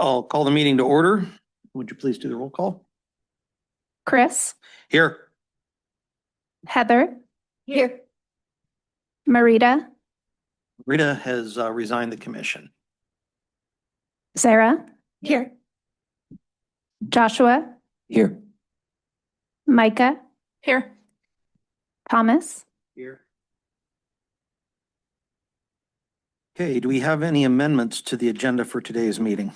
I'll call the meeting to order. Would you please do the roll call? Chris, Here. Heather, Here. Marita, Rita has resigned the commission. Sarah, Here. Joshua, Here. Micah, Here. Thomas. Here. Okay, do we have any amendments to the agenda for today's meeting?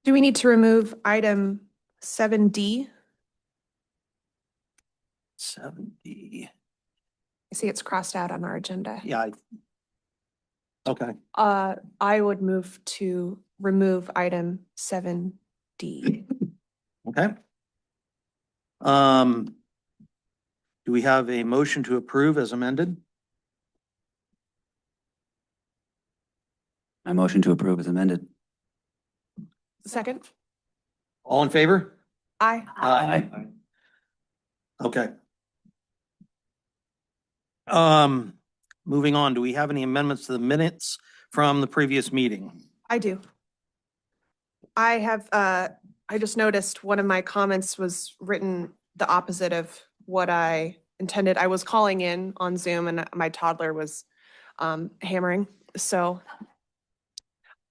Do we need to remove item 7D? 7D. I see it's crossed out on our agenda. Yeah. Okay, I would move to remove item 7D. okay. Do we have a motion to approve as amended? My motion to approve is amended. Second? All in favor? Aye. Aye. Okay. Moving on, do we have any amendments to the minutes from the previous meeting? I do. I have, I just noticed one of my comments was written the opposite of what I intended. I was calling in on Zoom and my toddler was hammering. So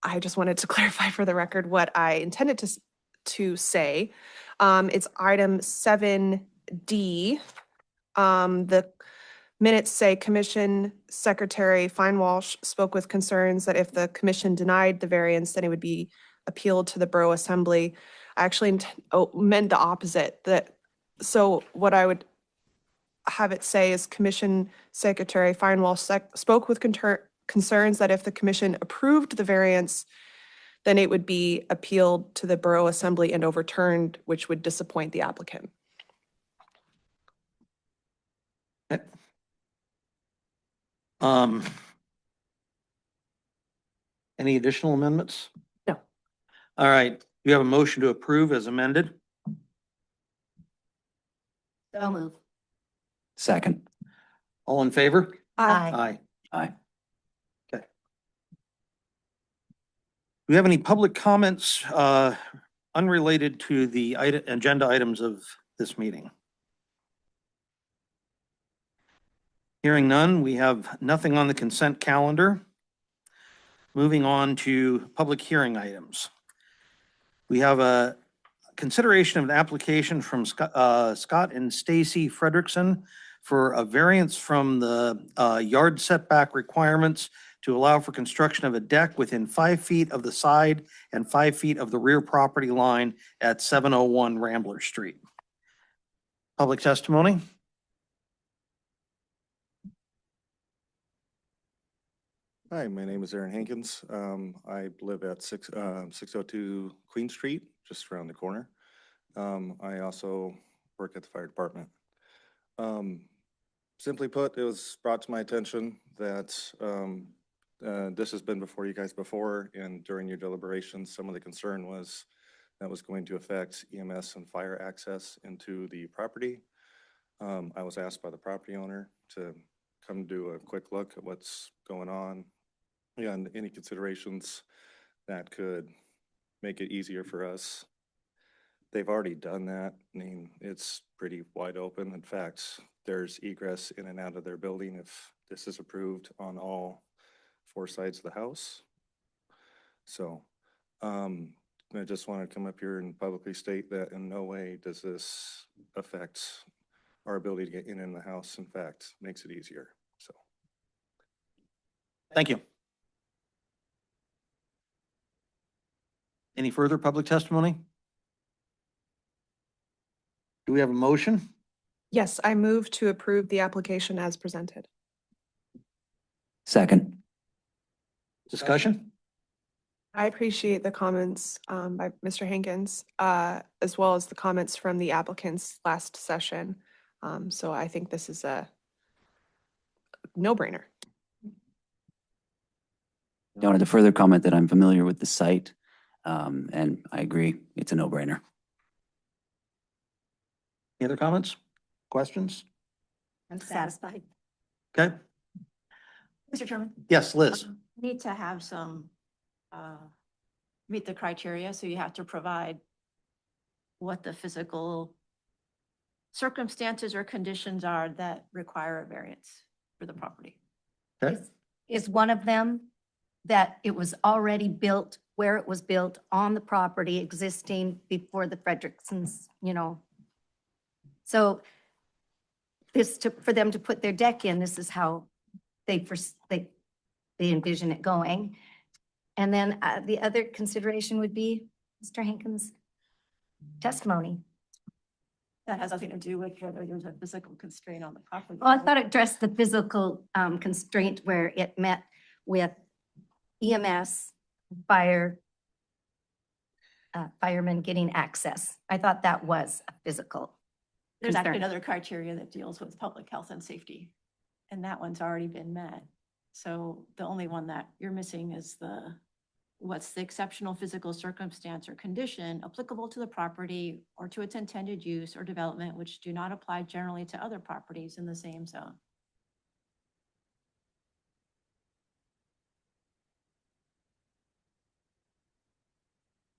I just wanted to clarify for the record what I intended to say. It's item 7D. The minutes say Commission Secretary Feinwalsh spoke with concerns that if the commission denied the variance, then it would be appealed to the Borough Assembly. I actually meant the opposite. So what I would have it say is Commission Secretary Feinwalsh spoke with concerns that if the commission approved the variance, then it would be appealed to the Borough Assembly and overturned, which would disappoint the applicant. Okay. Any additional amendments? No. All right, you have a motion to approve as amended. So move. Second. All in favor? Aye. Aye. Aye. Okay. Do we have any public comments unrelated to the agenda items of this meeting? Hearing none, we have nothing on the consent calendar. Moving on to public hearing items. We have a consideration of an application from Scott and Stacy Frederickson for a variance from the yard setback requirements to allow for construction of a deck within 5 feet of the side and 5 feet of the rear property line at 701 Rambler Street. Public testimony. Hi, my name is Aaron Hankins. I live at 602 Queen Street, just around the corner. I also work at the fire department. Simply put, it was brought to my attention that this has been before you guys before, and during your deliberations, some of the concern was that was going to affect EMS and fire access into the property. I was asked by the property owner to come do a quick look at what's going on and any considerations that could make it easier for us. They've already done that. I mean, it's pretty wide open. In fact, there's egress in and out of their building if this is approved on all 4 sides of the house. So I just want to come up here and publicly state that in no way does this affect our ability to get in the house. In fact, makes it easier. So Thank you. Any further public testimony? Do we have a motion? Yes, I move to approve the application as presented. Second. Discussion? I appreciate the comments by Mr. Hankins, as well as the comments from the applicants last session. So I think this is a no-brainer. I wanted to further comment that I'm familiar with the site, and I agree, it's a no-brainer. Any other comments? Questions? I'm satisfied. Okay. Mr. Chairman? Yes, Liz. Need to have some meet the criteria, so you have to provide what the physical circumstances or conditions are that require a variance for the property. Okay. Is one of them that it was already built where it was built on the property existing before the Fredericksons, you know. So for them to put their deck in, this is how they envision it going. And then the other consideration would be Mr. Hankins' testimony. That has nothing to do with whether there's a physical constraint on the property. Well, I thought it addressed the physical constraint where it met with EMS, firemen getting access. I thought that was a physical There's actually concern. another criteria that deals with public health and safety, and that one's already been met. So the only one that you're missing is what's the exceptional physical circumstance or condition applicable to the property or to its intended use or development, which do not apply generally to other properties in the same zone.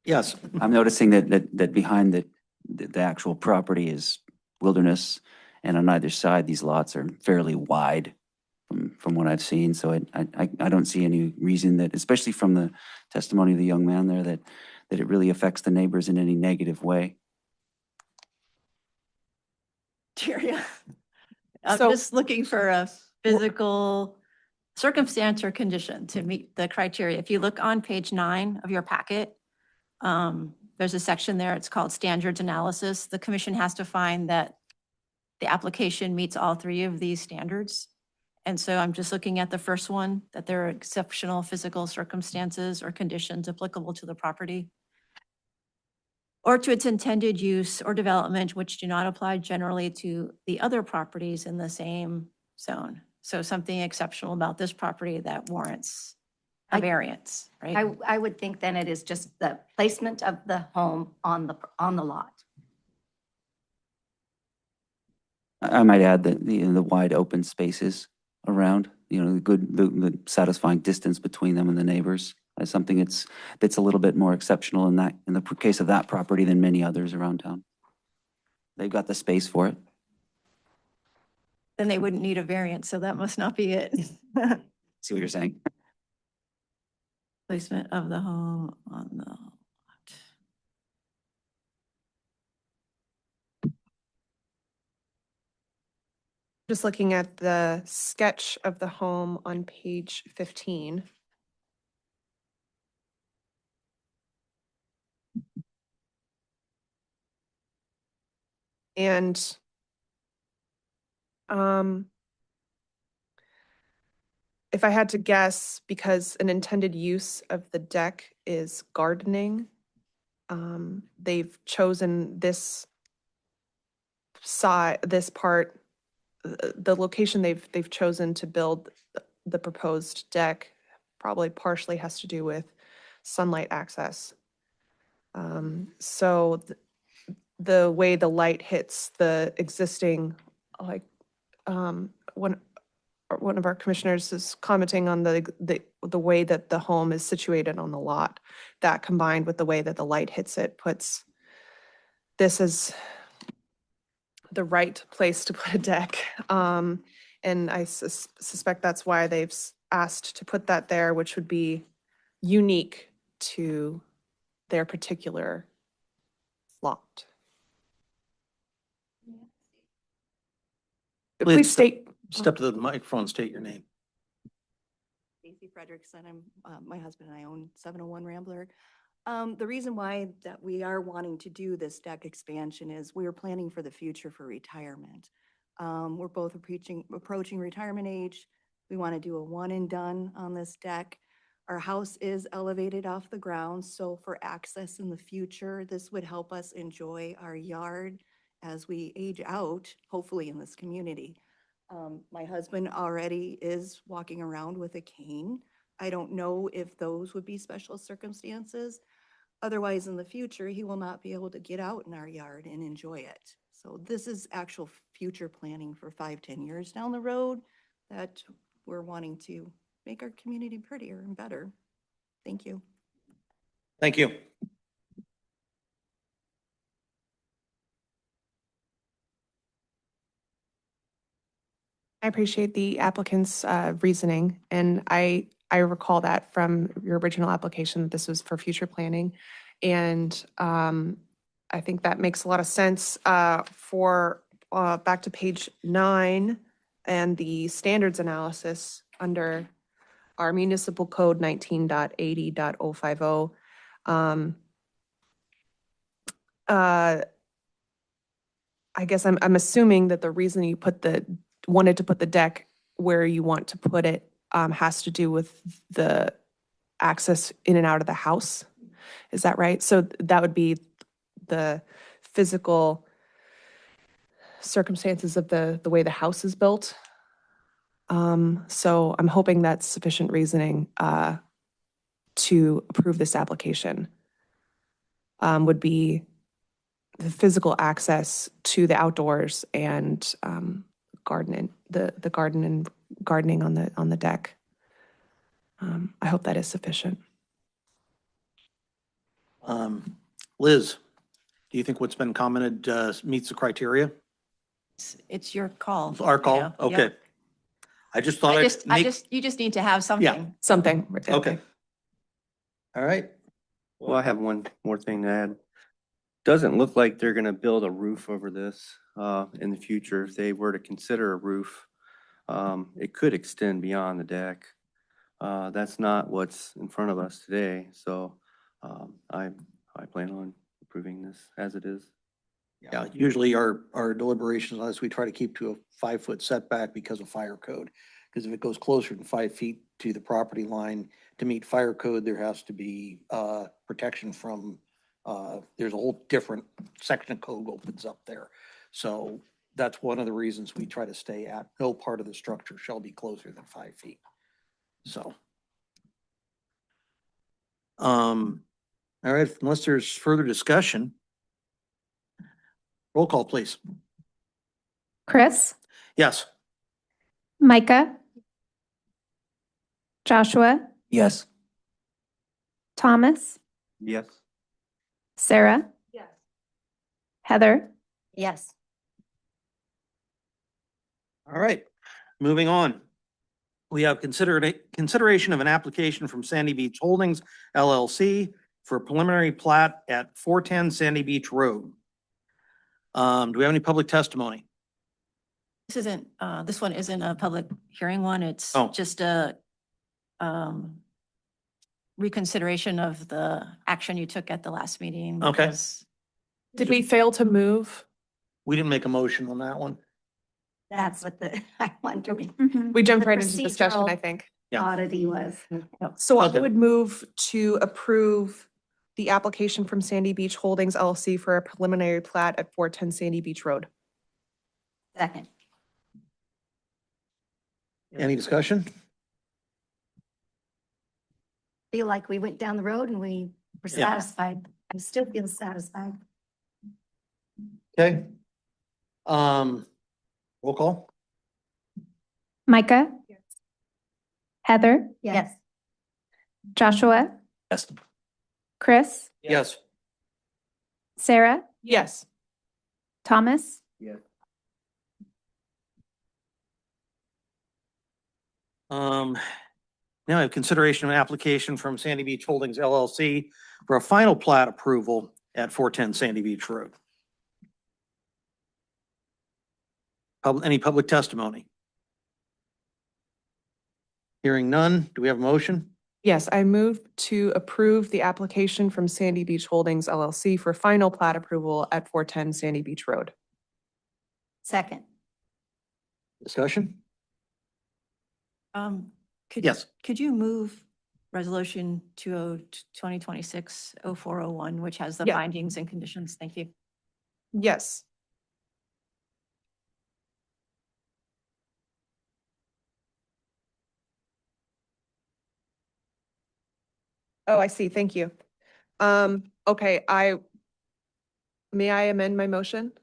Yes. I'm noticing that behind the actual property is wilderness, and on either side, these lots are fairly wide from what I've seen. So I don't see any reason that, especially from the testimony of the young man there, that it really affects the neighbors in any negative way. Tyria. I'm So- just looking for a physical circumstance or condition to meet the criteria. If you look on page 9 of your packet, there's a section there, it's called standards analysis. The commission has to find that the application meets all 3 of these standards. And so I'm just looking at the first one, that there are exceptional physical circumstances or conditions applicable to the property or to its intended use or development, which do not apply generally to the other properties in the same zone. So something exceptional about this property that warrants a I- variance, right? I would think then it is just the placement of the home on the lot. I might add that the wide open spaces around, the satisfying distance between them and the neighbors is something that's a little bit more exceptional in the case of that property than many others around town. They've got the space for it. Then they wouldn't need a variance, so that must not be it. See what you're saying? Placement of the home on the lot. Just looking at the sketch of the home on page 15. And if I had to guess, because an intended use of the deck is gardening, they've chosen this part, the location they've chosen to build the proposed deck probably partially has to do with sunlight access. So the way the light hits the existing, like, one of our commissioners is commenting on the way that the home is situated on the lot. That combined with the way that the light hits it puts this as the right place to put a deck. And I suspect that's why they've asked to put that there, which would be unique to their particular lot. Please Please state. Step to the microphone, state your name. Stacy Frederickson. My husband and I own 701 Rambler. The reason why that we are wanting to do this deck expansion is we are planning for the future for retirement. We're both approaching retirement age. We want to do a one and done on this deck. Our house is elevated off the ground, so for access in the future, this would help us enjoy our yard as we age out, hopefully in this community. My husband already is walking around with a cane. I don't know if those would be special circumstances. Otherwise, in the future, he will not be able to get out in our yard and enjoy it. So this is actual future planning for 5-10 years down the road that we're wanting to make our community prettier and better. Thank you. Thank you. I appreciate the applicant's reasoning, and I recall that from your original application, that this was for future planning. And I think that makes a lot of sense for, back to page 9 and the standards analysis under our municipal code 19.80.050. I guess I'm assuming that the reason you wanted to put the deck where you want to put it has to do with the access in and out of the house. Is that right? So that would be the physical circumstances of the way the house is built. So I'm hoping that's sufficient reasoning to approve this application. Would be the physical access to the outdoors and gardening, the garden and gardening on the deck. I hope that is sufficient. Liz, do you think what's been commented meets the criteria? It's your call. Our call? Yeah, yeah. Okay. I just thought You just need to have something. Something. Okay. All right. Well, I have one more thing to add. Doesn't look like they're gonna build a roof over this in the future. If they were to consider a roof, it could extend beyond the deck. That's not what's in front of us today, so I plan on approving this as it is. Yeah, usually our deliberations on this, we try to keep to a 5-foot setback because of fire code. Because if it goes closer than 5 feet to the property line to meet fire code, there has to be protection from, there's a whole different section of code opens up there. So that's one of the reasons we try to stay at no part of the structure shall be closer than 5 feet. So. All right, unless there's further discussion. Roll call, please. Chris, Yes. Micah, Joshua, Yes. Thomas, Yes. Sarah, Yes. Heather, Yes. All right, moving on. We have consideration of an application from Sandy Beach Holdings LLC for a preliminary plat at 410 Sandy Beach Road. Do we have any public testimony? This one isn't a public hearing one. It's Oh. just a reconsideration of the action you took at the last meeting. Okay. because Did we fail to move? We didn't make a motion on that one. That's what I wondered. We jumped The right into discussion, I procedural think. Yeah. Oddity was. So I Okay. would move to approve the application from Sandy Beach Holdings LLC for a preliminary plat at 410 Sandy Beach Road. Second. Any discussion? Feel like we went down the road and we were Yeah. satisfied. I still feel satisfied. Okay. Roll call? Micah, Heather, Yes. Joshua, Yes. Chris, Yes. Sarah, Yes. Thomas, Yes. Now I have consideration of an application from Sandy Beach Holdings LLC for a final plat approval at 410 Sandy Beach Road. Any public testimony? Hearing none, do we have a motion? Yes, I move to approve the application from Sandy Beach Holdings LLC for final plat approval at 410 Sandy Beach Road. Second. Discussion? Yes. Could you move resolution 2026-0401, which has the Yeah. findings and conditions? Thank you. Yes. Oh, I see. Thank you. Okay, may I amend my motion?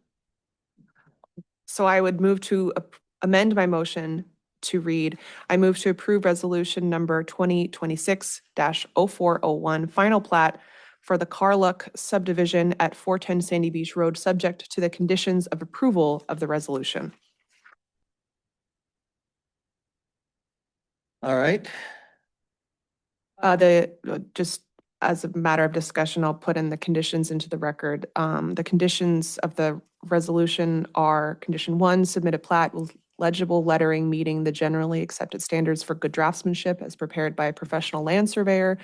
So I would move to amend my motion to read, I move to approve resolution number 2026-0401, final plat for the Carluck subdivision at 410 Sandy Beach Road, subject to the conditions of approval of the resolution. All right. Just as a matter of discussion, I'll put in the conditions into the record. The conditions of the resolution are: condition 1, submit a plat with legible lettering meeting the generally accepted standards for good draftsmanship as prepared by a professional land surveyor,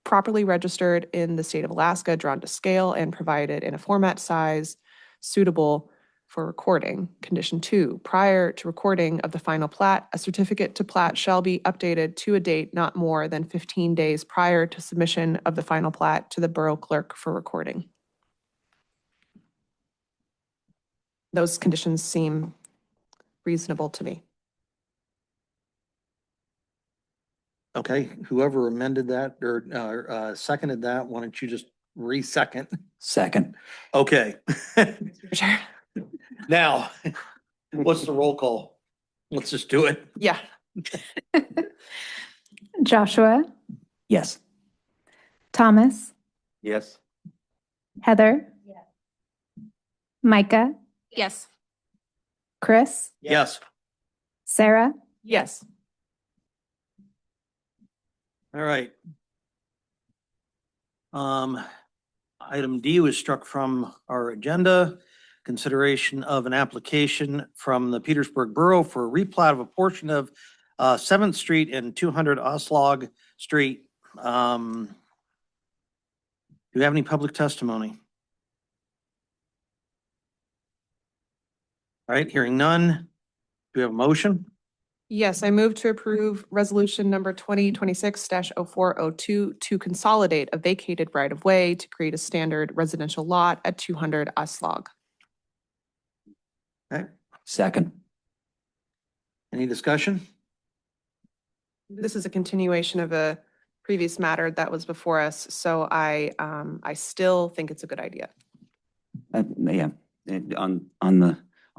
properly registered in the state of Alaska, drawn to scale, and provided in a format size suitable for recording. Condition 2, prior to recording of the final plat, a certificate to plat shall be updated to a date not more than 15 days prior to submission of the final plat to the borough clerk for recording. Those conditions seem reasonable to me. Okay, whoever amended that or seconded that, why don't you just re-second? Second. Okay. Mr. Chair. Now, what's the roll call? Let's just do it. Yeah. Joshua, Yes. Thomas, Yes. Heather, Micah, Yes. Chris, Yes. Sarah, Yes. All right. Item D was struck from our agenda. Consideration of an application from the Petersburg Borough for a replat of a portion of 7th Street and 200 Oslog Street. Do you have any public testimony? All right, hearing none. Do we have a motion? Yes, I move to approve resolution number 2026-0402 to consolidate a vacated right-of-way to create a standard residential lot at 200 Oslog. Okay, Second. any discussion? This is a continuation of a previous matter that was before us, so I still think it's a good idea. Yeah, on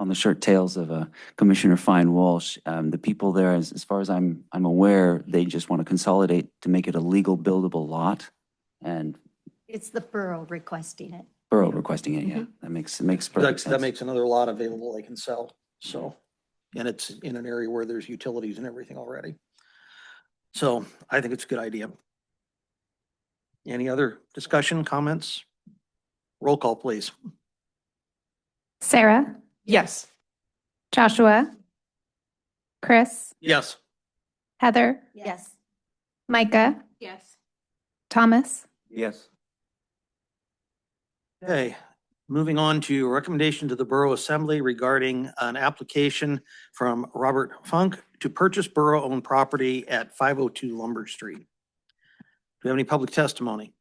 the short tails of Commissioner Fine Walsh, the people there, as far as I'm aware, they just want to consolidate to make it a legal buildable lot, and It's the borough requesting it. borough requesting it, yeah. That makes perfect That sense. makes another lot available they can sell, so, and it's in an area where there's utilities and everything already. So I think it's a good idea. Any other discussion, comments? Roll call, please. Sarah, Yes. Joshua, Chris, Yes. Heather, Yes. Micah, Yes. Thomas, Yes. Okay, moving on to recommendation to the Borough Assembly regarding an application from Robert Funk to purchase borough-owned property at 502 Lumber Street. Do we have any public testimony?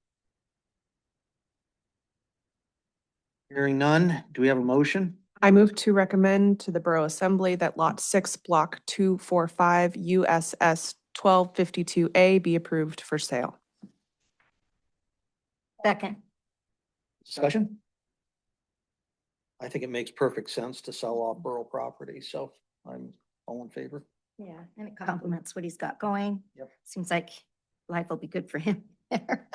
Hearing none, do we have a motion? I move to recommend to the Borough Assembly that Lot 6, Block 245, USS 1252A be approved for sale. Second. Discussion? I think it makes perfect sense to sell off borough property, so I'm all in favor. Yeah, and it complements what he's got going. Yep. Seems like life will be good for him there.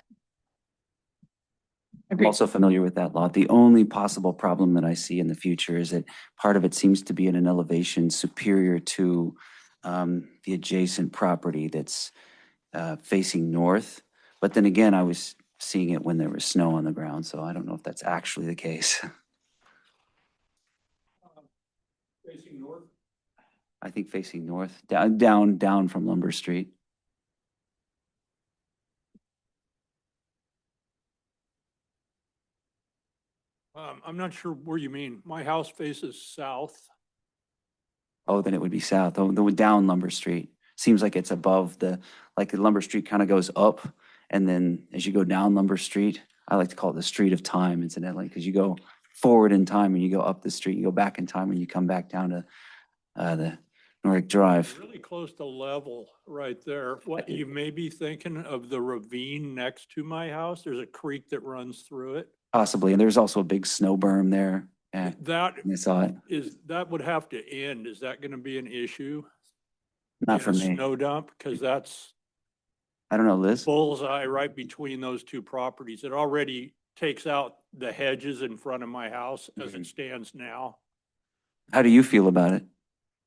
I'm also familiar with that lot. The only possible problem that I see in the future is that part of it seems to be in an elevation superior to the adjacent property that's facing north. But then again, I was seeing it when there was snow on the ground, so I don't know if that's actually the case. Facing north? I think facing north, down from Lumber Street. I'm not sure where you mean. My house faces south. Oh, then it would be south, down Lumber Street. Seems like it's above like the Lumber Street kind of goes up, and then as you go down Lumber Street, I like to call it the street of time incidentally, because you go forward in time and you go up the street, you go back in time and you come back down to the Nordic Drive. Really close to level right there. What, you may be thinking of the ravine next to my house? There's a creek that runs through it. Possibly, and there's also a big snow berm there. Yeah, That I saw it. that would have to end. Is that going to be an issue? Not in for a me. Snow dump, because that's I don't know, Liz? bullseye right between those two properties. It already takes out the hedges in front of my house as Mhm. it stands now. How do you feel about it?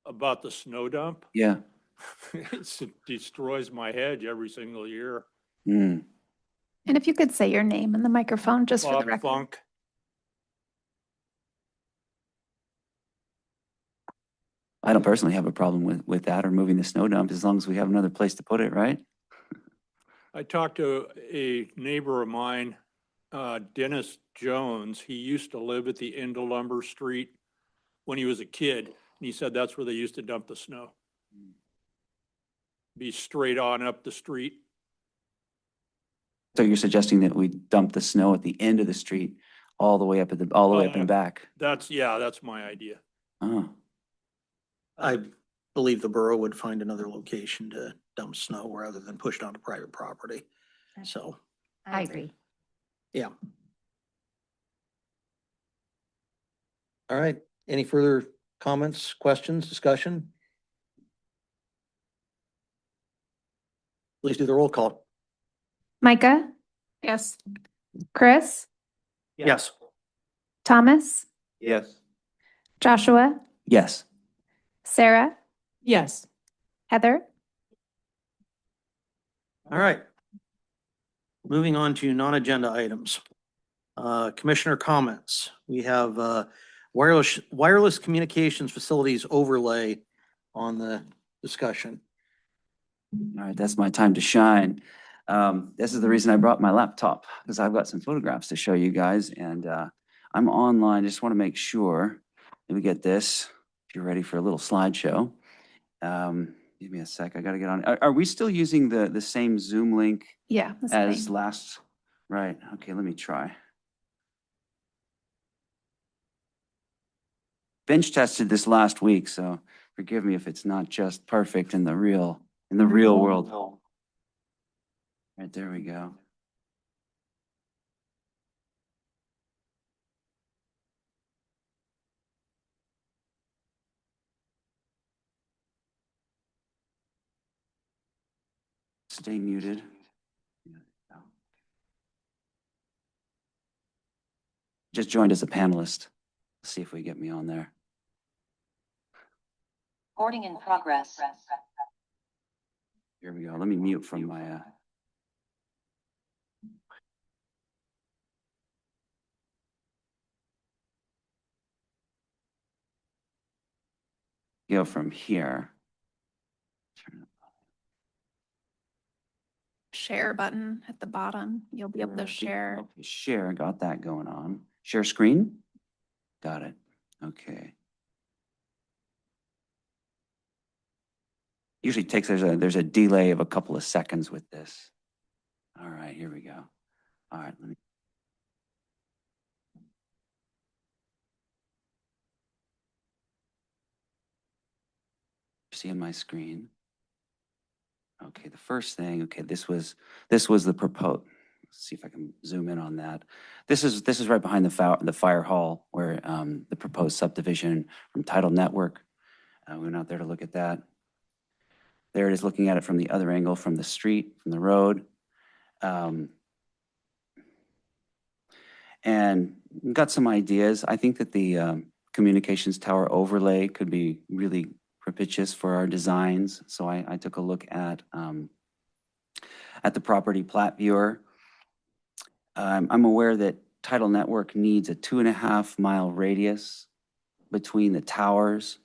About the snow dump, Yeah. it destroys my hedge every single year. Mm. And if you could say your name in the microphone, just for the Bob record. Funk, I don't personally have a problem with that or moving the snow dump as long as we have another place to put it, right? I talked to a neighbor of mine, Dennis Jones. He used to live at the end of Lumber Street when he was a kid. And he said that's where they used to dump the snow. Be straight on up the street. So you're suggesting that we dump the snow at the end of the street, all the way up all the way up and back? That's my idea. Oh, I believe the borough would find another location to dump snow rather than push it onto private property. So, I agree. yeah. All right. Any further comments, questions, discussion? Please do the roll call. Micah, Yes. Chris, Yes. Thomas, Yes. Joshua, yes. Sarah, Yes. Heather. All right. Moving on to non-agenda items. Commissioner comments. We have wireless communications facilities overlay on the discussion. All right, that's my time to shine. This is the reason I brought my laptop, because I've got some photographs to show you guys, and I'm online. Just want to make sure that we get this. If you're ready for a little slideshow. Give me a sec, I gotta get on. Are we still using the same Zoom link Yeah. the as same. last? Right, okay, let me try. Bench tested this last week, so forgive me if it's not just perfect in the real world. Right, there we go. Stay muted. Just joined as a panelist. See if we get me on there. Recording in progress. Here we go. Let me mute from my go from here. Turn it Share button at the bottom. You'll be able to share. Okay, share, got that going on. Share screen? Got it. Okay. Usually takes, there's a delay of a couple of seconds with this. All right, here we go. All right, let me. Seeing my screen. Okay, the first thing, okay, this was the proposed. Let's see if I can zoom in on that. This is right behind the fire hall where the proposed subdivision from Tidal Network. We went out there to look at that. There it is, looking at it from the other angle, from the street, from the road. And got some ideas. I think that the communications tower overlay could be really propitious for our designs. So I took a look at the property plat viewer. I'm aware that Tidal Network needs a 2.5-mile radius between the towers.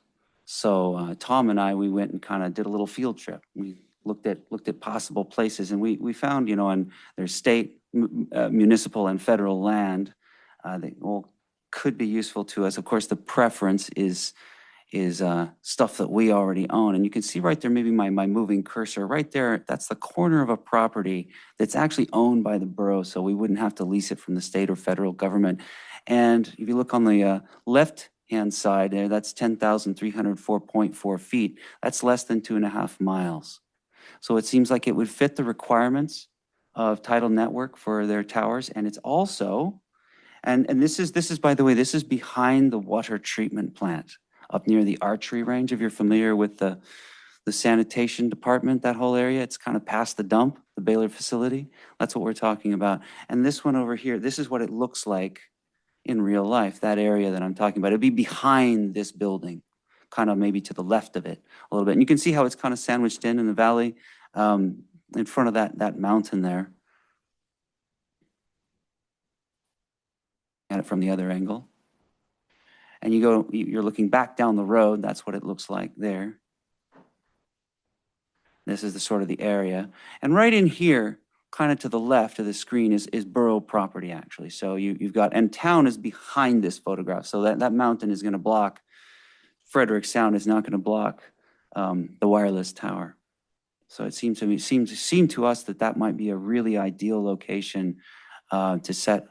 So Tom and I, we went and kind of did a little field trip. We looked at possible places, and we found, and there's state, municipal, and federal land that all could be useful to us. Of course, the preference is stuff that we already own. And you can see right there, maybe my moving cursor right there, that's the corner of a property that's actually owned by the borough, so we wouldn't have to lease it from the state or federal government. And if you look on the left-hand side there, that's 10,304.4 feet. That's less than 2.5 miles. So it seems like it would fit the requirements of Tidal Network for their towers, and it's also, and this is, by the way, this is behind the water treatment plant up near the archery range, if you're familiar with the the sanitation department, that whole area. It's kind of past the dump, the Baylor facility. That's what we're talking about. And this one over here, this is what it looks like in real life, that area that I'm talking about. It'd be behind this building, kind of maybe to the left of it a little bit. And you can see how it's kind of sandwiched in the valley, in front of that mountain there. At it from the other angle. And you're looking back down the road, that's what it looks like there. This is the sort of the area. And right in here, kind of to the left of the screen is borough property, actually. So you've got, and town is behind this photograph. So that mountain is gonna block, Frederick Sound is not gonna block the wireless tower. So it seemed to us that that might be a really ideal location to set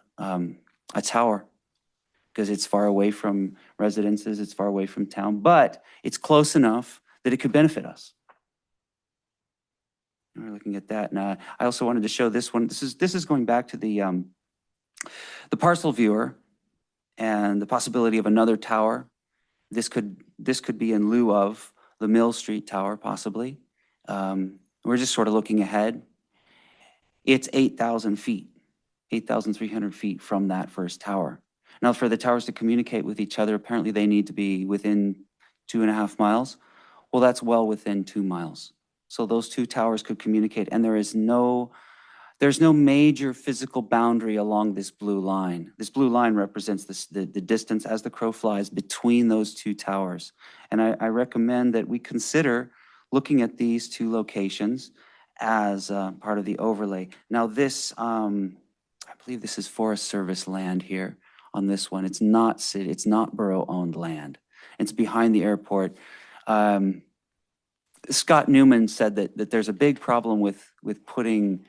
a tower, because it's far away from residences, it's far away from town, but it's close enough that it could benefit us. And we're looking at that. And I also wanted to show this one. This is going back to the parcel viewer and the possibility of another tower. This could be in lieu of the Mill Street Tower, possibly. We're just sort of looking ahead. It's 8,000 feet. 8,300 feet from that first tower. Now, for the towers to communicate with each other, apparently they need to be within 2.5 miles. Well, that's well within 2 miles. So those two towers could communicate, and there's no major physical boundary along this blue line. This blue line represents the distance as the crow flies between those two towers. And I recommend that we consider looking at these two locations as part of the overlay. Now this, I believe this is Forest Service land here on this one. It's not city, it's not borough-owned land. It's behind the airport. Scott Newman said that there's a big problem with putting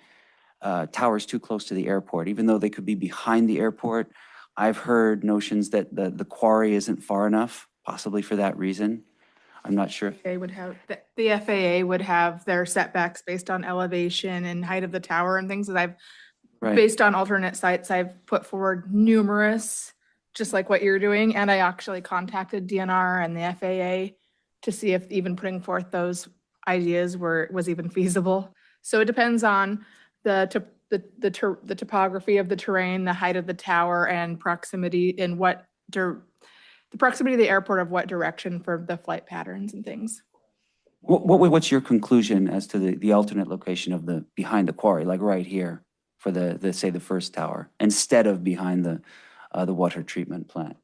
towers too close to the airport, even though they could be behind the airport. I've heard notions that the quarry isn't far enough, possibly for that reason. I'm not sure. They would have, the FAA would have their setbacks based on elevation and height of the tower and things that Right. based on alternate sites, I've put forward numerous, just like what you're doing. And I actually contacted DNR and the FAA to see if even putting forth those ideas was even feasible. So it depends on the topography of the terrain, the height of the tower, and proximity and the proximity of the airport of what direction for the flight patterns and things. What's your conclusion as to the alternate location of behind the quarry, like right here for say the first tower, instead of behind the water treatment plant?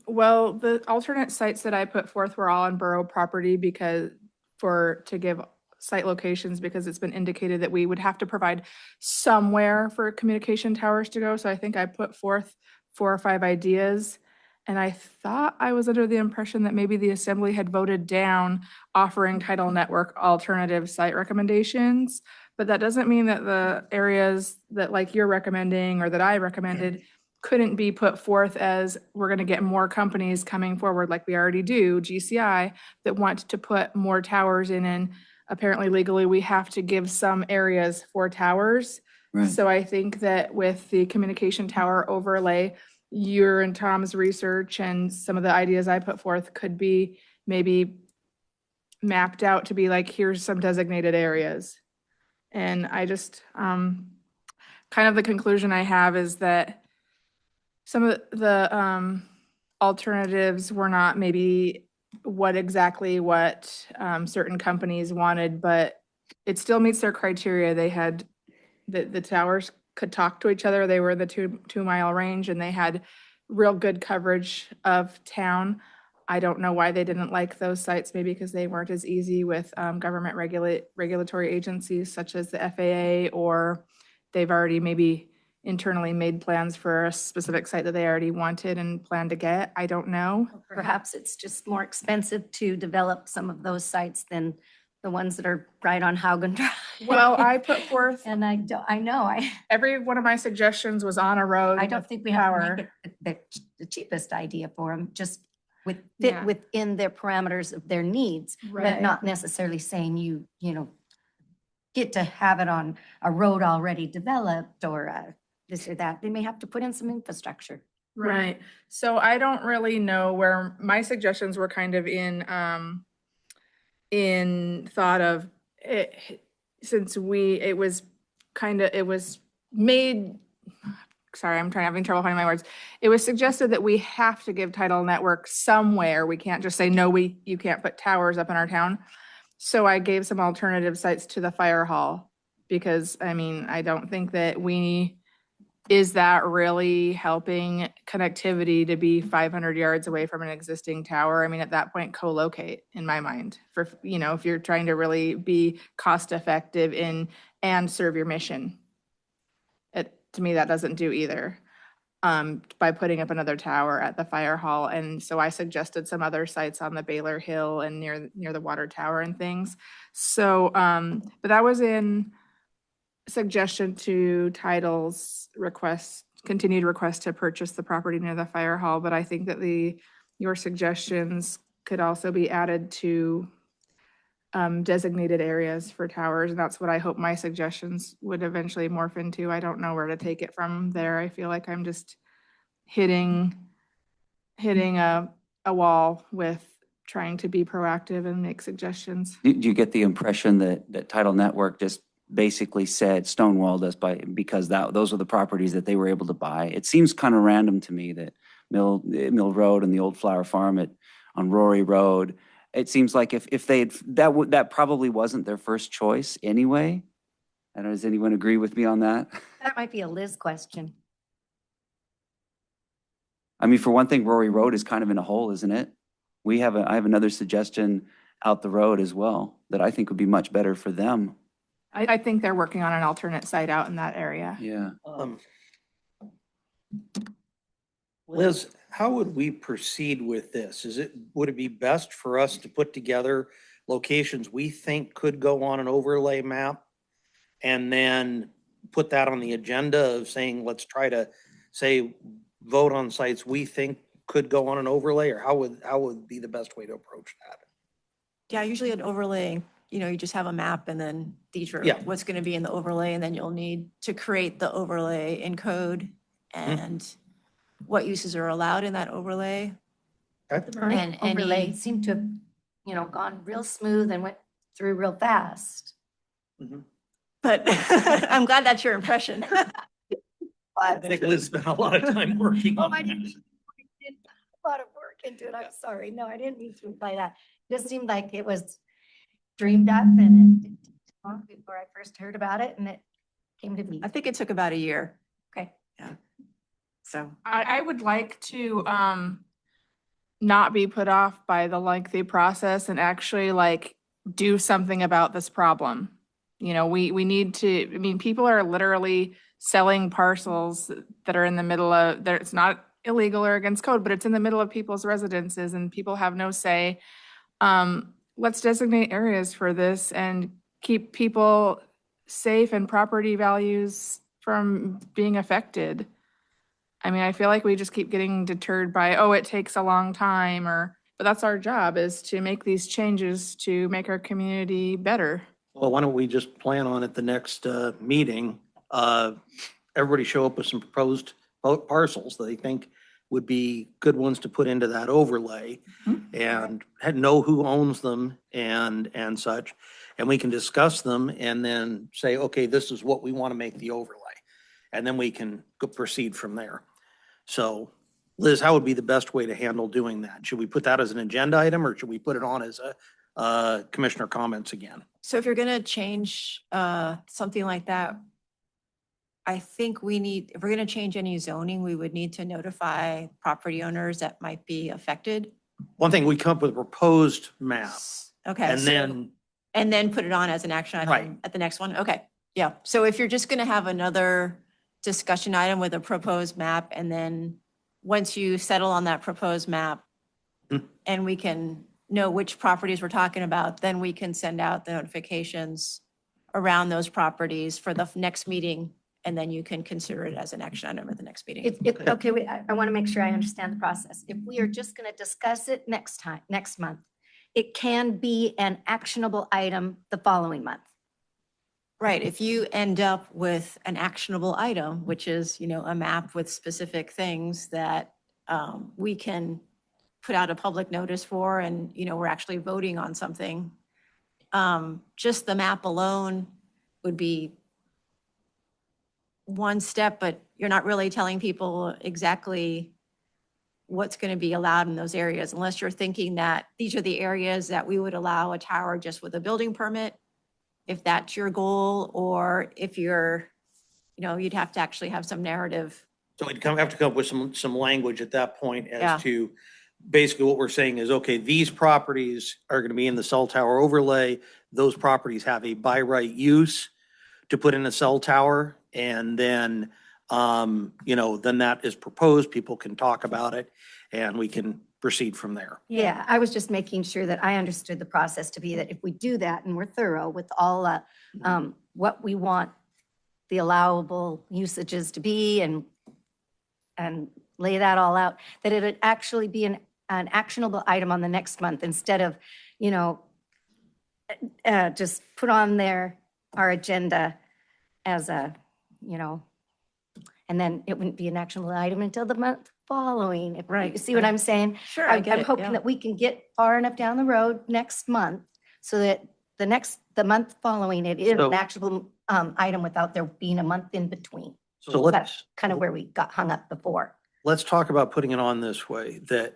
Well, the alternate sites that I put forth were all on borough property to give site locations, because it's been indicated that we would have to provide somewhere for communication towers to go. So I think I put forth 4 or 5 ideas. And I thought I was under the impression that maybe the assembly had voted down offering Tidal Network alternative site recommendations. But that doesn't mean that the areas that like you're recommending or that I recommended couldn't be put forth as we're going to get more companies coming forward like we already do, GCI, that want to put more towers in. And apparently legally we have to give some areas for towers. Right. So I think that with the communication tower overlay, your and Tom's research and some of the ideas I put forth could be maybe mapped out to be like, here's some designated areas. And I just, kind of the conclusion I have is that some of the alternatives were not maybe what certain companies wanted, but it still meets their criteria. They had, the towers could talk to each other. They were the 2-mile range, and they had real good coverage of town. I don't know why they didn't like those sites, maybe because they weren't as easy with government regulatory agencies such as the FAA, or they've already maybe internally made plans for a specific site that they already wanted and planned to get. I don't know. Perhaps it's just more expensive to develop some of those sites than the ones that are right on Haugen Drive. Well, I put forth, And I know, every one of my suggestions was on a road. I don't think we have to power. make it the cheapest idea for them, just fit Yeah. within their parameters of their needs, but Right. not necessarily saying you get to have it on a road already developed or this or that. They may have to put in some infrastructure. Right. So I don't really know where my suggestions were kind of in in thought of it, since it was made, sorry, having trouble finding my words. It was suggested that we have to give Tidal Network somewhere. We can't just say, no, you can't put towers up in our town. So I gave some alternative sites to the fire hall because, I mean, I don't think that is that really helping connectivity to be 500 yards away from an existing tower? I mean, at that point, co-locate in my mind for, if you're trying to really be cost effective and serve your mission. To me, that doesn't do either by putting up another tower at the fire hall. And so I suggested some other sites on the Baylor Hill and near the water tower and things. So, but that was in suggestion to Tidal's continued request to purchase the property near the fire hall. But I think that your suggestions could also be added to designated areas for towers. And that's what I hope my suggestions would eventually morph into. I don't know where to take it from there. I feel like I'm just hitting a wall with trying to be proactive and make suggestions. Do you get the impression that Tidal Network just basically said stonewalled us because those were the properties that they were able to buy? It seems kind of random to me that Mill Road and the old flower farm on Rory Road, it seems like if that probably wasn't their first choice anyway. I don't know, does anyone agree with me on that? That might be a Liz question. I mean, for one thing, Rory Road is kind of in a hole, isn't it? I have another suggestion out the road as well that I think would be much better for them. I think they're working on an alternate site out in that area. Yeah. Liz, how would we proceed with this? Would it be best for us to put together locations we think could go on an overlay map? And then put that on the agenda of saying, let's try to vote on sites we think could go on an overlay, or how would be the best way to approach that? Yeah, usually an overlay, you just have a map and then these are Yeah. what's going to be in the overlay, and then you'll need to create the overlay in code and what uses are allowed in that overlay. And overlay seemed to have, gone real smooth and went through real fast. But I'm glad that's your impression. I think Liz spent a lot of time working on I that. didn't a lot of work into it. I'm sorry. No, I didn't mean to imply that. It just seemed like it was dreamed up and it didn't take long before I first heard about it and it came to be. I think it took about a year. Okay. Yeah. So. I would like to not be put off by the lengthy process and actually do something about this problem. We need to, people are literally selling parcels that are in the middle of, it's not illegal or against code, but it's in the middle of people's residences and people have no say. Let's designate areas for this and keep people safe and property values from being affected. I feel like we just keep getting deterred by, it takes a long time but that's our job, is to make these changes to make our community better. Well, why don't we just plan on at the next meeting, everybody show up with some proposed parcels that they think would be good ones to put into that overlay and know who owns them and such. And we can discuss them and then say, okay, this is what we want to make the overlay. And then we can proceed from there. So Liz, how would be the best way to handle doing that? Should we put that as an agenda item or should we put it on as a commissioner comments again? So if you're going to change something like that, I think if we're going to change any zoning, we would need to notify property owners that might be affected. One thing, we come up with a proposed map Okay. and then put it on as an action item Right. at the next one. Okay. Yeah. So if you're just going to have another discussion item with a proposed map, and then once you settle on that proposed map and we can know which properties we're talking about, then we can send out the notifications around those properties for the next meeting. And then you can consider it as an action item at the next meeting. Okay, I want to make sure I understand the process. If we are just going to discuss it next month, it can be an actionable item the following month. Right. If you end up with an actionable item, which is, a map with specific things that we can put out a public notice for, and, we're actually voting on something, just the map alone would be one step, but you're not really telling people exactly what's going to be allowed in those areas, unless you're thinking that these are the areas that we would allow a tower just with a building permit, if that's your goal, or if you're, you'd have to actually have some narrative. So we'd have to come up with some language at that point Yeah. as to, basically what we're saying is, okay, these properties are going to be in the cell tower overlay. Those properties have a by right use to put in a cell tower. And then, then that is proposed, people can talk about it and we can proceed from there. Yeah, I was just making sure that I understood the process to be that if we do that and we're thorough with all, what we want the allowable usages to be and lay that all out, that it would actually be an actionable item on the next month instead of, just put on our agenda as a, and then it wouldn't be an actionable item until the month following. If Right, you see what right. I'm saying? Sure, I get I'm it, hoping yeah. that we can get far enough down the road next month so that the month following it is So- an actionable item without there being a month in between. So That's let's, kind of where we got hung up before. let's talk about putting it on this way, that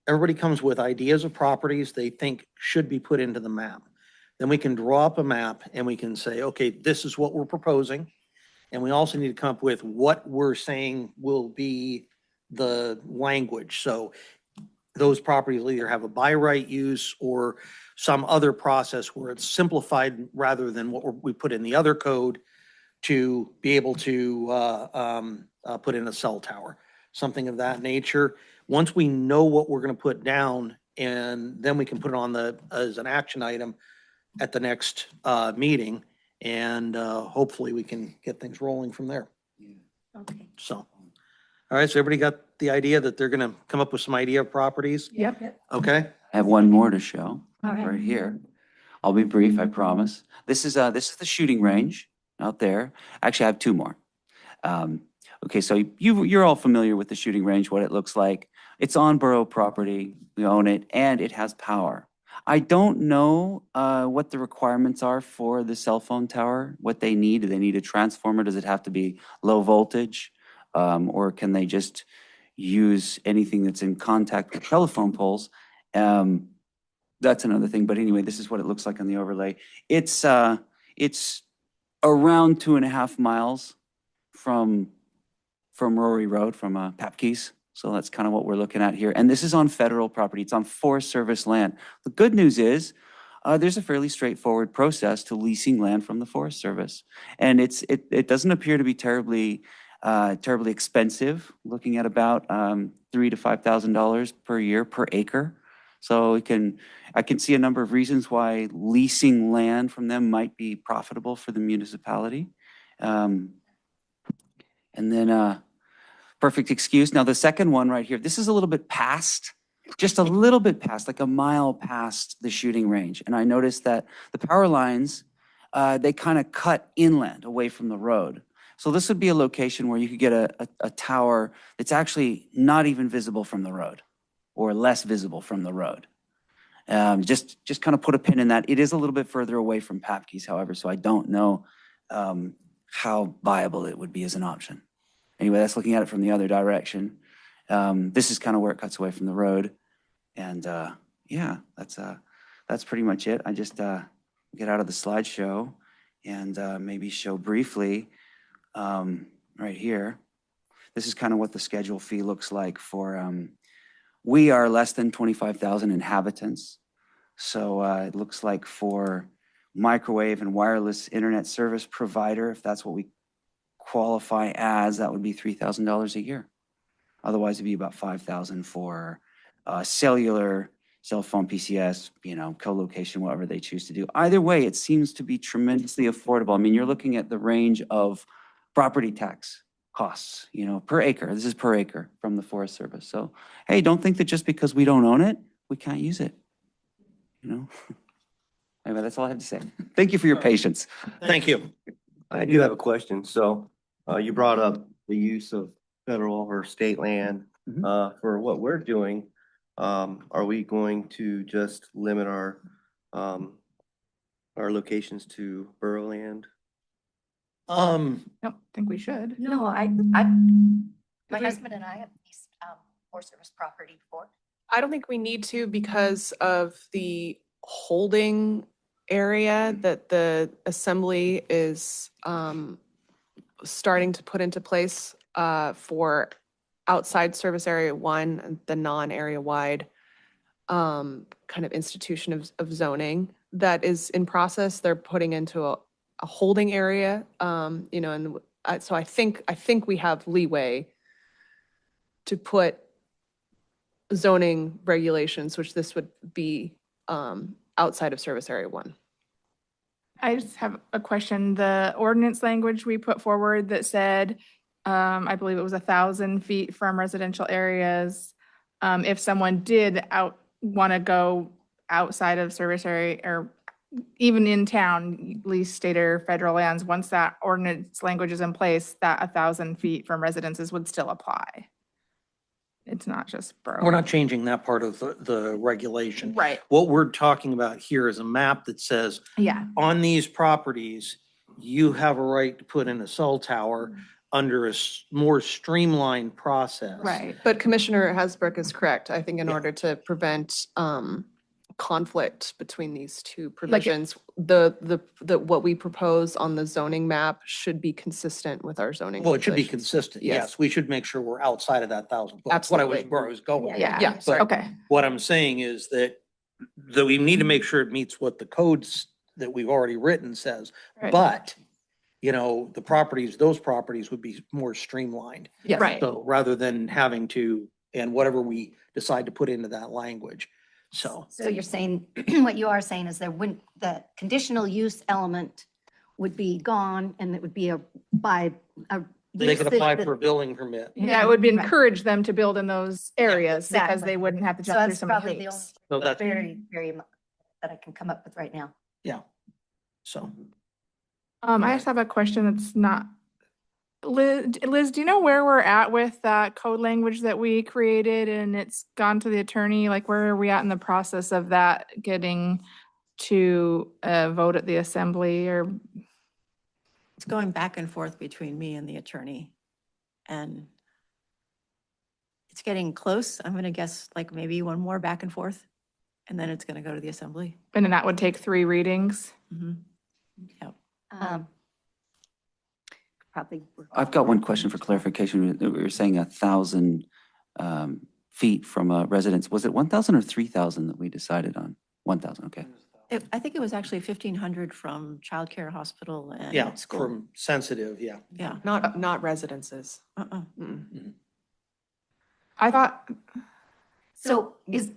everybody comes with ideas of properties they think should be put into the map. Then we can draw up a map and we can say, okay, this is what we're proposing. And we also need to come up with what we're saying will be the language. So those properties will either have a by right use or some other process where it's simplified rather than what we put in the other code to be able to put in a cell tower, something of that nature. Once we know what we're going to put down, and then we can put it as an action item at the next meeting, and hopefully we can get things rolling from there. Okay. So, all right, so everybody got the idea that they're going to come up with some idea of properties? Yep. Okay? I have one more to show All right. right here. I'll be brief, I promise. This is the shooting range out there. Actually, I have two more. Okay, so you're all familiar with the shooting range, what it looks like. It's on borough property, we own it, and it has power. I don't know what the requirements are for the cell phone tower, what they need. Do they need a transformer? Does it have to be low voltage? Or can they just use anything that's in contact with telephone poles? That's another thing, but anyway, this is what it looks like on the overlay. It's around 2.5 miles from Rory Road, from Papkeys. So that's kind of what we're looking at here. And this is on federal property. It's on Forest Service land. The good news is there's a fairly straightforward process to leasing land from the Forest Service. And it doesn't appear to be terribly expensive, looking at about $3,000 to $5,000 per year per acre. So I can see a number of reasons why leasing land from them might be profitable for the municipality. And then perfect excuse. Now the second one right here, this is a little bit past, just a little bit past, like a mile past the shooting range. And I noticed that the power lines, they kind of cut inland away from the road. So this would be a location where you could get a tower that's actually not even visible from the road or less visible from the road. Just kind of put a pin in that. It is a little bit further away from Papkeys, however, so I don't know how viable it would be as an option. Anyway, that's looking at it from the other direction. This is kind of where it cuts away from the road. And yeah, that's pretty much it. I just get out of the slideshow and maybe show briefly right here. This is kind of what the schedule fee looks like for, we are less than 25,000 inhabitants. So it looks like for microwave and wireless internet service provider, if that's what we qualify as, that would be $3,000 a year. Otherwise, it'd be about $5,000 for cellular, cell phone, PCS, co-location, whatever they choose to do. Either way, it seems to be tremendously affordable. I mean, you're looking at the range of property tax costs, per acre. This is per acre from the Forest Service. So, hey, don't think that just because we don't own it, we can't use it. Anyway, that's all I have to say. Thank you for your patience. Thank you. I do have a question. So you brought up the use of federal or state land. For what we're doing, are we going to just limit our our locations to borough land? Don't think we should. No, my we- husband and I have leased Forest Service property before. I don't think we need to because of the holding area that the assembly is starting to put into place for outside service area one, and the non-area wide kind of institution of zoning that is in process. They're putting into a holding area, you know, and so I think we have leeway to put zoning regulations, which this would be outside of service area one. I just have a question. The ordinance language we put forward that said, I believe it was 1,000 feet from residential areas. If someone did want to go outside of service area or even in town, lease state or federal lands, once that ordinance language is in place, that 1,000 feet from residences would still apply. It's not just borough. We're not changing that part of the regulation. Right, What we're talking about here is a map that says, yeah. on these properties, you have a right to put in a cell tower under a more streamlined process. Right. But Commissioner Hasbrook is correct. I think in Yeah. order to prevent conflict between these two Like it- provisions, the what we propose on the zoning map should be consistent with our zoning. Well, it should be regulations. consistent. Yes. Yes, we should make sure we're outside of that 1,000 foot. That's what Absolutely. where I was going. Yeah. Yeah, sorry. Okay. What I'm saying is that we need to make sure it meets what the codes that we've already written says. Right. But, you know, those properties would be more streamlined. Yes. Right. So rather than having to, and whatever we decide to put into that language. So, So you're saying, what you are saying is the conditional use element would be gone and it would be they use could that- apply that- for a building permit. Yeah, it would Right. encourage them to build in those areas because exactly. they wouldn't have to So jump through that's so many probably the only hoops. So that's, very that I can come up with right now. so. I just have a question that's not, Liz, do you know where we're at with that code language that we created and it's gone to the attorney? Like, where are we at in the process of that getting to vote at the assembly or? It's going back and forth between me and the attorney. And it's getting close. I'm going to guess like maybe one more back and forth. And then it's going to go to the assembly. And then that would take 3 readings? Mhm. Yep. Probably. I've got one question for clarification. We were saying 1,000 feet from a residence. Was it 1,000 or 3,000 that we decided on? 1,000, okay. I think it was actually 1,500 from childcare, hospital and Yeah, school. from sensitive, yeah. Yeah. Not residences. Uh-uh. Mm. I thought, So is,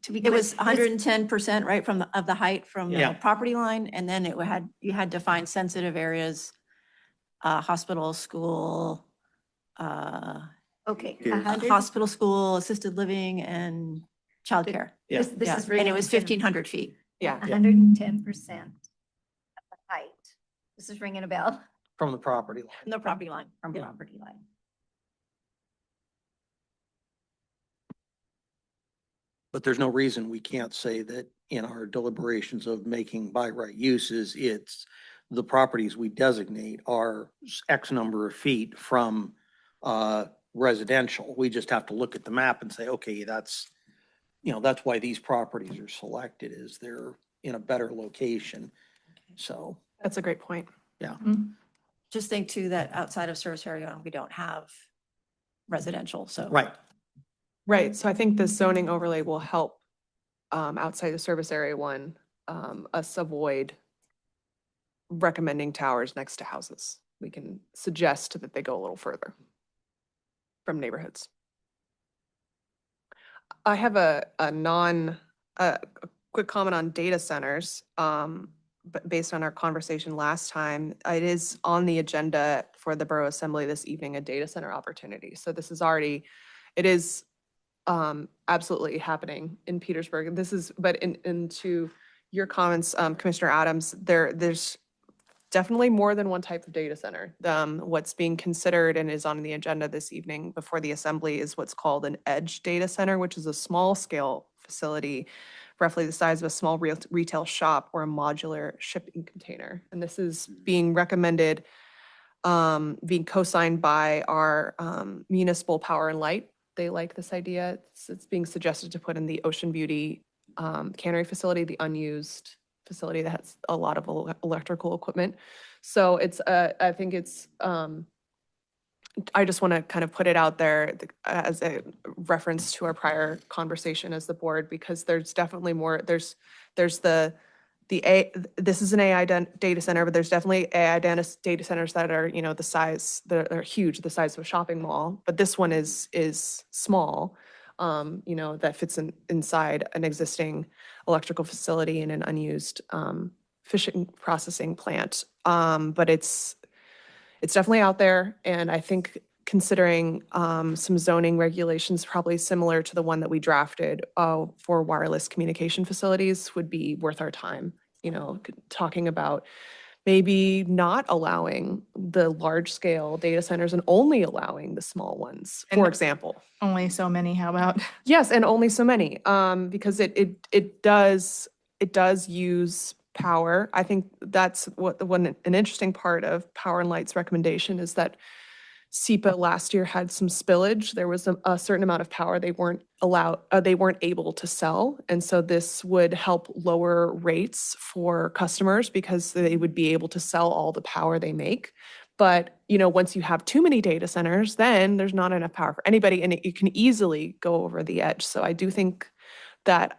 to be. It was clear, this- 110%, right, of the height from Yeah. the property line, and then you had to find sensitive areas, hospital, school, Okay. Yes. 100 hospital, school, assisted living, and childcare. Yeah. This Yeah, is and ringing it was within 1,500 feet. Yeah. 110% of the height. This is ringing a bell From the property line. From the property line. from Yeah. property line. But there's no reason we can't say that in our deliberations of making by right uses, it's the properties we designate are X number of feet from residential. We just have to look at the map and say, okay, that's why these properties are selected, is they're in a better location. So, That's a great point. Just think too that outside of service area, we don't have residential, so. right. Right, so I think the zoning overlay will help outside the service area one, us avoid recommending towers next to houses. We can suggest that they go a little further from neighborhoods. I have a quick comment on data centers. But based on our conversation last time, it is on the agenda for the Borough Assembly this evening, a data center opportunity. So this is it is absolutely happening in Petersburg. But into your comments, Commissioner Adams, there's definitely more than one type of data center. What's being considered and is on the agenda this evening before the assembly is what's called an edge data center, which is a small scale facility roughly the size of a small retail shop or a modular shipping container. And this is being recommended, being co-signed by our municipal power and light. They like this idea. It's being suggested to put in the Ocean Beauty cannery facility, the unused facility that has a lot of electrical equipment. So it's, I think it's, I just want to kind of put it out there as a reference to our prior conversation as the board, because there's definitely more, there's this is an AI data center, but there's definitely AI data centers that are, you know, the size, they're huge, the size of a shopping mall, but this one is small, you know, that fits inside an existing electrical facility and an unused fishing processing plant. But it's definitely out there, and I think considering some zoning regulations probably similar to the one that we drafted for wireless communication facilities would be worth our time. You know, talking about maybe not allowing the large-scale data centers and only allowing the small ones, for And- example. Only so many, how about? Yes, and only so many, because it does use power. I think that's an interesting part of Power and Light's recommendation is that SEPA last year had some spillage. There was a certain amount of power they weren't able to sell. And so this would help lower rates for customers because they would be able to sell all the power they make. But, you know, once you have too many data centers, then there's not enough power for anybody, and it can easily go over the edge. So I do think that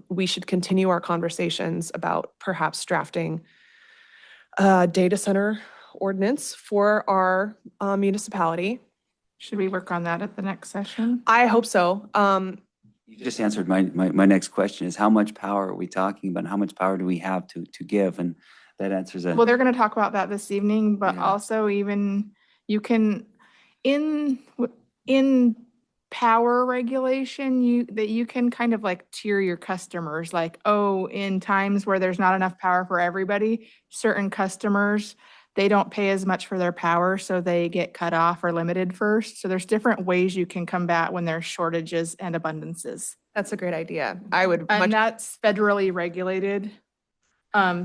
we should continue our conversations about perhaps drafting a data center ordinance for our municipality. Should we work on that at the next session? I hope so. You just answered my next question is how much power are we talking about? How much power do we have to give? And that answers it. Well, they're going to talk about that this evening, but Yeah. also even you can, in power regulation, you can kind of like tier your customers, like, oh, in times where there's not enough power for everybody, certain customers, they don't pay as much for their power, so they get cut off or limited first. So there's different ways you can combat when there's shortages and abundances. That's a great idea. I would And much, that's federally regulated.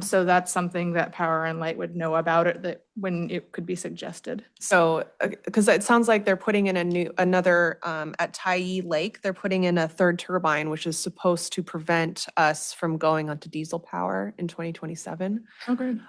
So that's something that Power and Light would know about it, that when it could be suggested. so, because it sounds like they're putting in another, at Tyee Lake, they're putting in a third turbine, which is supposed to prevent us from going onto diesel power in 2027. Oh, good.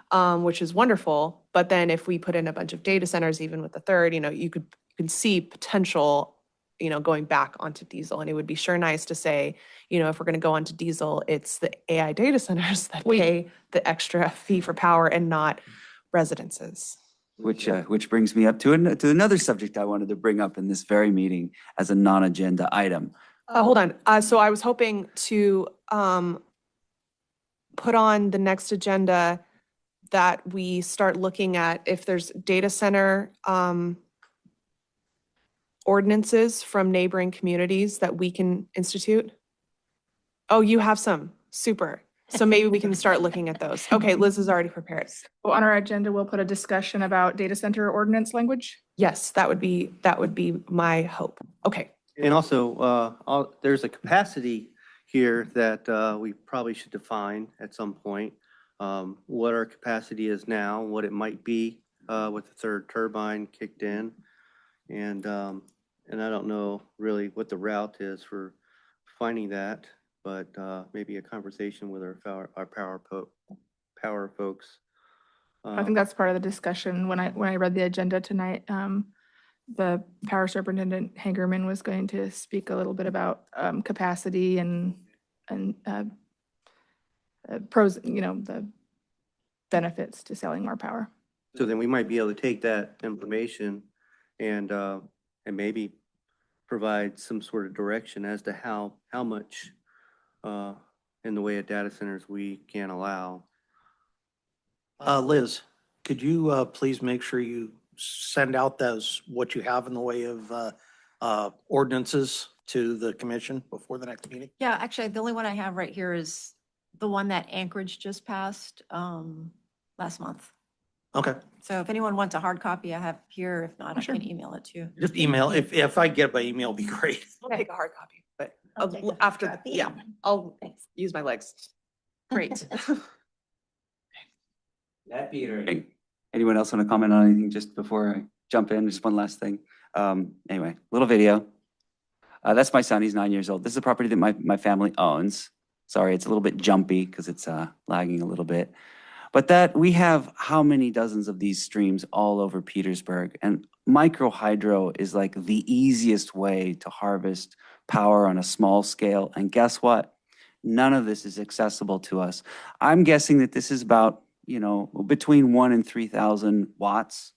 Which is wonderful. But then if we put in a bunch of data centers, even with the third, you know, you could see potential, you know, going back onto diesel. And it would be sure nice to say, you know, if we're going to go onto diesel, it's the AI data centers that pay the extra fee for power and not residences. Which brings me up to another subject I wanted to bring up in this very meeting as a non-agenda item. Hold on. So I was hoping to put on the next agenda that we start looking at if there's data center ordinances from neighboring communities that we can institute. Oh, you have some. Super. So maybe we can start looking at those. Okay, Liz is already prepared. Well, on our agenda, we'll put a discussion about data center ordinance language. Yes, that would be my hope. Okay. And also, there's a capacity here that we probably should define at some point. What our capacity is now, what it might be with the third turbine kicked in. And I don't know really what the route is for finding that, but maybe a conversation with our power folks. I think that's part of the discussion. When I read the agenda tonight, the power superintendent Hagerman was going to speak a little bit about capacity and pros, you know, the benefits to selling more power. So then we might be able to take that information and maybe provide some sort of direction as to how much in the way of data centers we can allow. Liz, could you please make sure you send out what you have in the way of ordinances to the commission before the next meeting? Yeah, actually, the only one I have right here is the one that Anchorage just passed last month. Okay, So if anyone wants a hard copy, I have here. If not, I Sure. can email it to you. just email. If I get it by email, it'd be great. I'll take a hard copy, but Okay. After, yeah, I'll Thanks. use my legs. Great. That Peter. Anyone else want to comment on anything just before I jump in? Just one last thing. Anyway, little video. That's my son. He's 9 years old. This is a property that my family owns. Sorry, it's a little bit jumpy because it's lagging a little bit. But that we have how many dozens of these streams all over Petersburg, and micro hydro is like the easiest way to harvest power on a small scale. And guess what? None of this is accessible to us. I'm guessing that this is about, you know, between 1 and 3,000 watts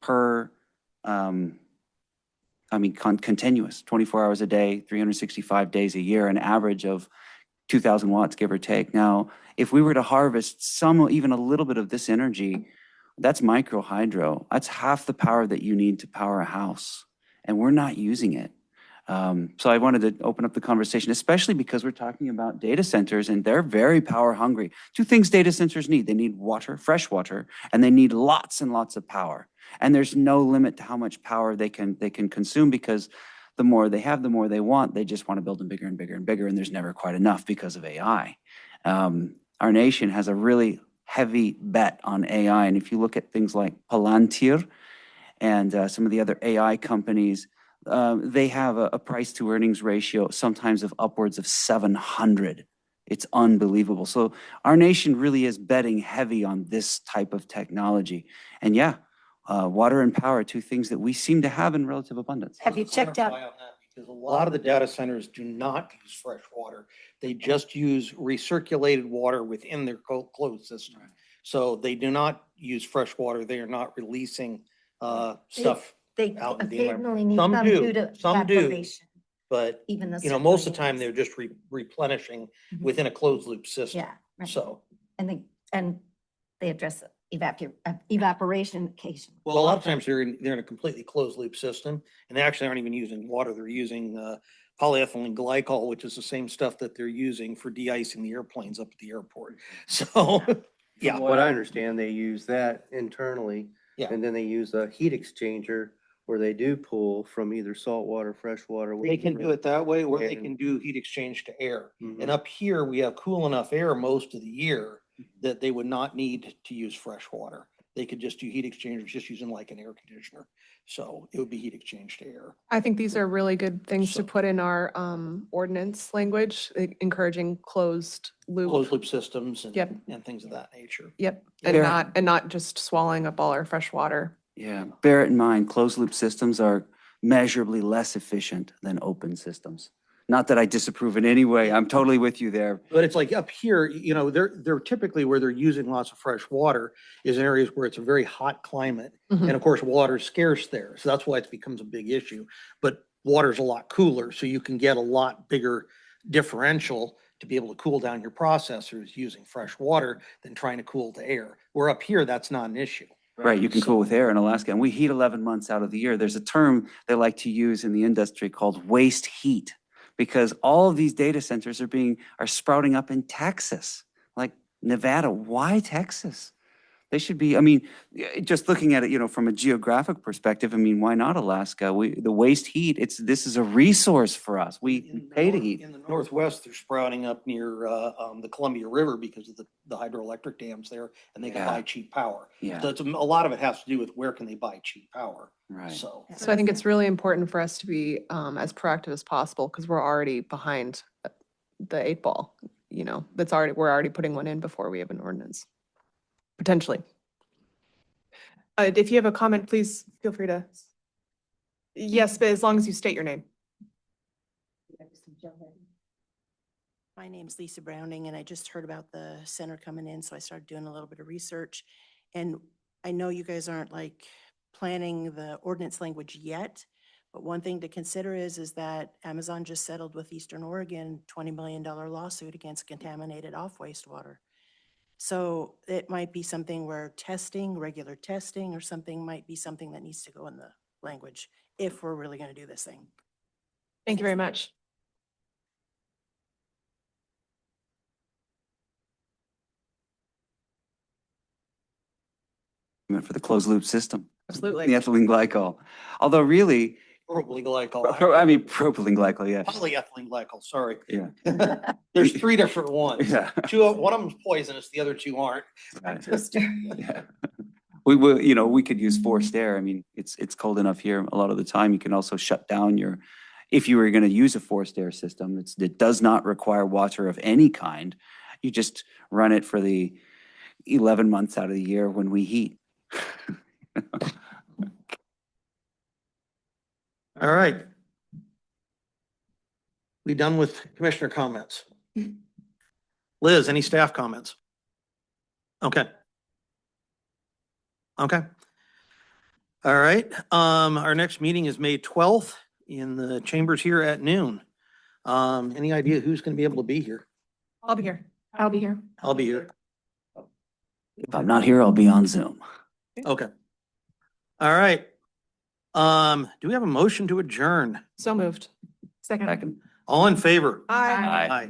per, continuous, 24 hours a day, 365 days a year, an average of 2,000 watts, give or take. Now, if we were to harvest some, even a little bit of this energy, that's micro hydro. That's half the power that you need to power a house, and we're not using it. So I wanted to open up the conversation, especially because we're talking about data centers, and they're very power hungry. Two things data centers need: they need water, fresh water, and they need lots and lots of power. And there's no limit to how much power they can consume, because the more they have, the more they want. They just want to build them bigger and bigger and bigger, and there's never quite enough because of AI. Our nation has a really heavy bet on AI, and if you look at things like Palantir and some of the other AI companies, they have a price to earnings ratio sometimes of upwards of 700. It's unbelievable. So our nation really is betting heavy on this type of technology. And yeah, water and power, two things that we seem to have in relative abundance. Have you checked out? Clarify on that, because a lot of the data centers do not use fresh water. They just use recirculated water within their closed system. So they do not use fresh water. They are not releasing stuff. They out in the environment. occasionally need Some some do, due to some do. evaporation, But, even the. you know, most of the time circulating they're just replenishing Mhm. within a closed loop system. Yeah, right. So, And they address evaporation occasionally. well, a lot of times they're in a completely closed loop system, and they actually aren't even using water. They're using polyethylene glycol, which is the same stuff that they're using for de-icing the airplanes up at the airport. So, yeah. From what I understand, they use that internally. Yeah. And then they use a heat exchanger where they do pull from either salt water, fresh water. They can do it that way, or they And- can do heat exchange to air. Mhm. And up here, we have cool enough air most of the year that they would not need to use fresh water. They could just do heat exchangers, just using like an air conditioner. So it would be heat exchange to air. I think these are really good things So- to put in our ordinance language, encouraging closed Closed loop. loop systems Yep. and things of that nature. Yep, Yeah. and not just swallowing up all our fresh water. Yeah, bear it in mind, closed loop systems are measurably less efficient than open systems. Not that I disapprove in any way. I'm totally with you there. But it's like up here, you know, they're typically where they're using lots of fresh water is in areas where it's a very hot climate. Mhm. And of course, water's scarce there. So that's why it becomes a big issue. But water's a lot cooler, so you can get a lot bigger differential to be able to cool down your processors using fresh water than trying to cool the air. Where up here, that's not an issue. Right, you can cool with air in Alaska, and we heat 11 months out of the year. There's a term they like to use in the industry called waste heat, because all of these data centers are sprouting up in Texas, like Nevada. Why Texas? They should be, I mean, just looking at it, you know, from a geographic perspective, I mean, why not Alaska? The waste heat, this is a resource for us. We pay to heat. In the Northwest, they're sprouting up near the Columbia River because of the hydroelectric dams there, and they can Yeah. buy cheap power. Yeah. So it's a lot of it has to do with where can they buy cheap power. Right. So. So I think it's really important for us to be as proactive as possible, because we're already behind the 8 ball. You know, we're already putting one in before we have an ordinance. Potentially. If you have a comment, please feel free to. Yes, but as long as you state your name. My name's Lisa Browning, and I just heard about the center coming in, so I started doing a little bit of research. And I know you guys aren't like planning the ordinance language yet, but one thing to consider is that Amazon just settled with Eastern Oregon $20 million lawsuit against contaminated off wastewater. So it might be something where regular testing or something might be something that needs to go in the language if we're really going to do this thing. Thank you very much. For the closed loop system. Absolutely. The ethylene glycol. Although really, Propylene glycol. I mean, propylene glycol, yeah. Polyethylene glycol, sorry. Yeah. There's three different ones. Yeah. One of them's poisonous, the other two aren't. Right. Yeah. We will, we could use forced air. I mean, it's cold enough here a lot of the time. You can also shut down if you were going to use a forced air system, it does not require water of any kind. You just run it for the 11 months out of the year when we heat. All right. We done with commissioner comments? Liz, any staff comments? Okay. Okay. All right, our next meeting is May 12th in the chambers here at noon. Any idea who's gonna be able to be here? I'll be here. I'll be here. I'll be here. If I'm not here, I'll be on Zoom. Okay. All right. Do we have a motion to adjourn? So moved. Second. Second. All in favor? Aye. Aye. Aye.